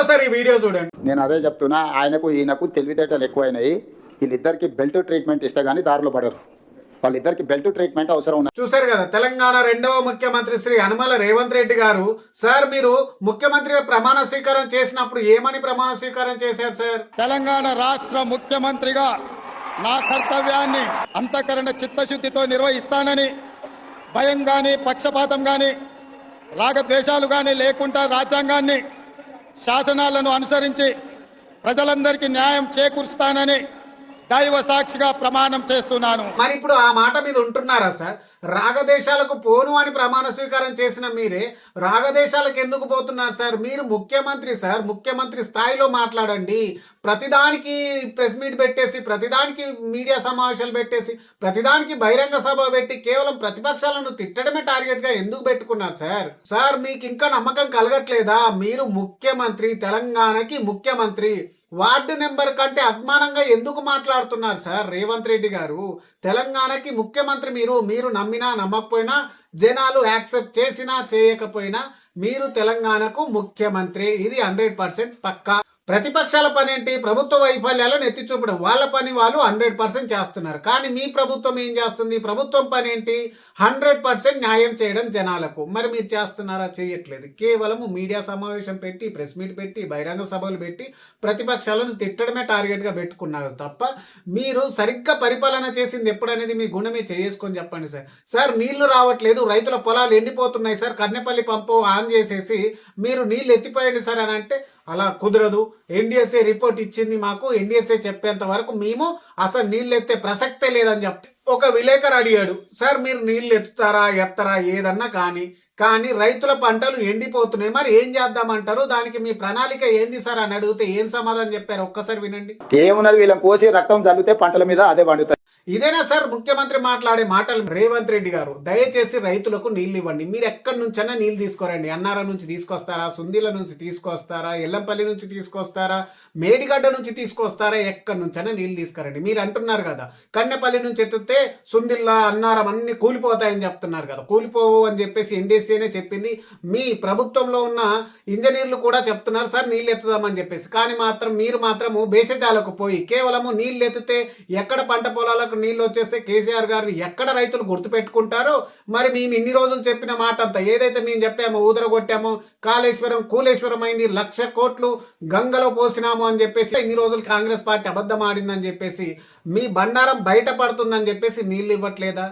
ఒక్కసారి ఈ వీడియో చూడండి. నేను అదే చెప్తున్నా, ఆయనకు ఈయనకు తెలివితేటలు ఎక్కువైనాయి. వీళ్ళిద్దరికి బెల్ట్ ట్రీట్మెంట్ ఇస్తే గానీ దారిలో పడరు. వాళ్ళిద్దరికి బెల్ట్ ట్రీట్మెంట్ అవసరం ఉన్నది. చూశారు కదా, తెలంగాణ రెండవ ముఖ్యమంత్రి శ్రీ యనమల రేవంత్ రెడ్డి గారు. సార్, మీరు ముఖ్యమంత్రిగా ప్రమాణ స్వీకారం చేసినప్పుడు ఏమని ప్రమాణ స్వీకారం చేశారు సార్? తెలంగాణ రాష్ట్ర ముఖ్యమంత్రిగా నా కర్తవ్యాన్ని అంతఃకరణ చిత్తశుద్ధితో నిర్వహిస్తానని, భయం గాని పక్షపాతం గాని రాగద్వేషాలు గాని లేకుండా రాజ్యాంగాన్ని శాసనాలను అనుసరించి ప్రజలందరికీ న్యాయం చేకూరుస్తానని దైవ సాక్షిగా ప్రమాణం చేస్తున్నాను. మరి ఇప్పుడు ఆ మాట మీద ఉంటున్నారా సార్? రాగదేశాలకు పోను అని ప్రమాణ స్వీకారం చేసిన మీరే రాగదేశాలకు ఎందుకు పోతున్నారు సార్? మీరు ముఖ్యమంత్రి సార్, ముఖ్యమంత్రి స్థాయిలో మాట్లాడండి. ప్రతిదానికి ప్రెస్ మీట్ పెట్టేసి, ప్రతిదానికి మీడియా సమావేశాలు పెట్టేసి, ప్రతిదానికి బహిరంగ సభ పెట్టి కేవలం ప్రతిపక్షాలను తిట్టడమే టార్గెట్ గా ఎందుకు పెట్టుకున్నారు సార్? సార్, మీకు ఇంకా నమ్మకం కలగట్లేదా? మీరు ముఖ్యమంత్రి, తెలంగాణకి ముఖ్యమంత్రి. వార్డు నెంబర్ కంటే అభిమానంగా ఎందుకు మాట్లాడుతున్నారు సార్ రేవంత్ రెడ్డి గారు? తెలంగాణకి ముఖ్యమంత్రి మీరు నమ్మినా నమ్మకపోయినా, జనాలు యాక్సెప్ట్ చేసినా చేయకపోయినా మీరు తెలంగాణకు ముఖ్యమంత్రి. ఇది 100% పక్కా. ప్రతిపక్షాల పని ఏంటి? ప్రభుత్వ వైఫల్యాలను ఎత్తి చూపడం. వాళ్ళ పని వాళ్ళు 100% చేస్తున్నారు. కానీ మీ ప్రభుత్వం ఏం చేస్తుంది? ప్రభుత్వం పని ఏంటి? 100% న్యాయం చేయడం జనాలకు. మరి మీరు చేస్తున్నారా? చేయట్లేదు. కేవలం మీడియా సమావేశం పెట్టి, ప్రెస్ మీట్ పెట్టి, బహిరంగ సభలు పెట్టి ప్రతిపక్షాలను తిట్టడమే టార్గెట్ గా పెట్టుకున్నారు తప్ప మీరు సరిగ్గా పరిపాలన చేసింది ఎప్పుడనేది మీ గుణమే చేసుకొని చెప్పండి సార్. సార్, నీళ్లు రావట్లేదు, రైతుల పొలాలు ఎండిపోతున్నాయి సార్, కన్నెపల్లి పంపు ఆన్ చేసేసి మీరు నీళ్లు ఎత్తిపోయండి సార్ అని అంటే అలా కుదరదు. ఎన్డీఎస్ఏ రిపోర్ట్ ఇచ్చింది మాకు, ఎన్డీఎస్ఏ చెప్పేంత వరకు మేము అసలు నీళ్ళు ఎత్తే ప్రసక్తే లేదని చెప్తే ఒక విలేకరు అడిగాడు, సార్ మీరు నీళ్ళు ఎత్తరా ఏదన్నా కానీ రైతుల పంటలు ఎండిపోతున్నాయి, మరి ఏం చేద్దామంటారు? దానికి మీ ప్రణాళిక ఏంది సార్ అని అడిగితే ఏం సమాధానం చెప్పారు? ఒక్కసారి వినండి. ఏమున్నది, వీళ్ళని కోసి రక్తం చల్లితే పంటల మీద అదే పండుతాయి. ఇదేనా సార్ ముఖ్యమంత్రి మాట్లాడే మాటలు? రేవంత్ రెడ్డి గారు, దయచేసి రైతులకు నీళ్లు ఇవ్వండి. మీరు ఎక్కడి నుంచైనా నీళ్లు తీసుకోరండి. అన్నారం నుంచి తీసుకొస్తారా, సుందీల నుంచి తీసుకొస్తారా, ఎల్లంపల్లి నుంచి తీసుకొస్తారా, మేడిగడ్డ నుంచి తీసుకొస్తారా, ఎక్కడి నుంచైనా నీళ్లు తీసుకురండి. మీరు అంటున్నారు కదా కన్నెపల్లి నుంచి ఎత్తితే సుందిల్లా, అన్నారం అన్ని కూలిపోతాయని చెప్తున్నారు కదా. కూలిపోవు అని చెప్పేసి ఎన్డీసీనే చెప్పింది. మీ ప్రభుత్వంలో ఉన్న ఇంజనీర్లు కూడా చెప్తున్నారు సార్ నీళ్ళు ఎత్తుదామని చెప్పేసి. కానీ మీరు మాత్రము బేసజాలకు పోయి కేవలము నీళ్ళు ఎత్తితే ఎక్కడ పంట పొలాలకు నీళ్ళు వచ్చేస్తే కేసీఆర్ గారిని ఎక్కడ రైతులు గుర్తు పెట్టుకుంటారో. మరి మేము ఇన్ని రోజులు చెప్పిన మాట అంతా ఏదైతే మేము చెప్పామో, ఊదరగొట్టామో, కాళేశ్వరం కూలేశ్వరం అయింది, 1,00,000 కోట్లు గంగలో పోసినాము అని చెప్పేసి, ఇన్ని రోజులు కాంగ్రెస్ పార్టీ అబద్ధం ఆడిందని చెప్పేసి, మీ బండారం బయటపడుతుందని చెప్పేసి నీళ్ళు ఇవ్వట్లేదా?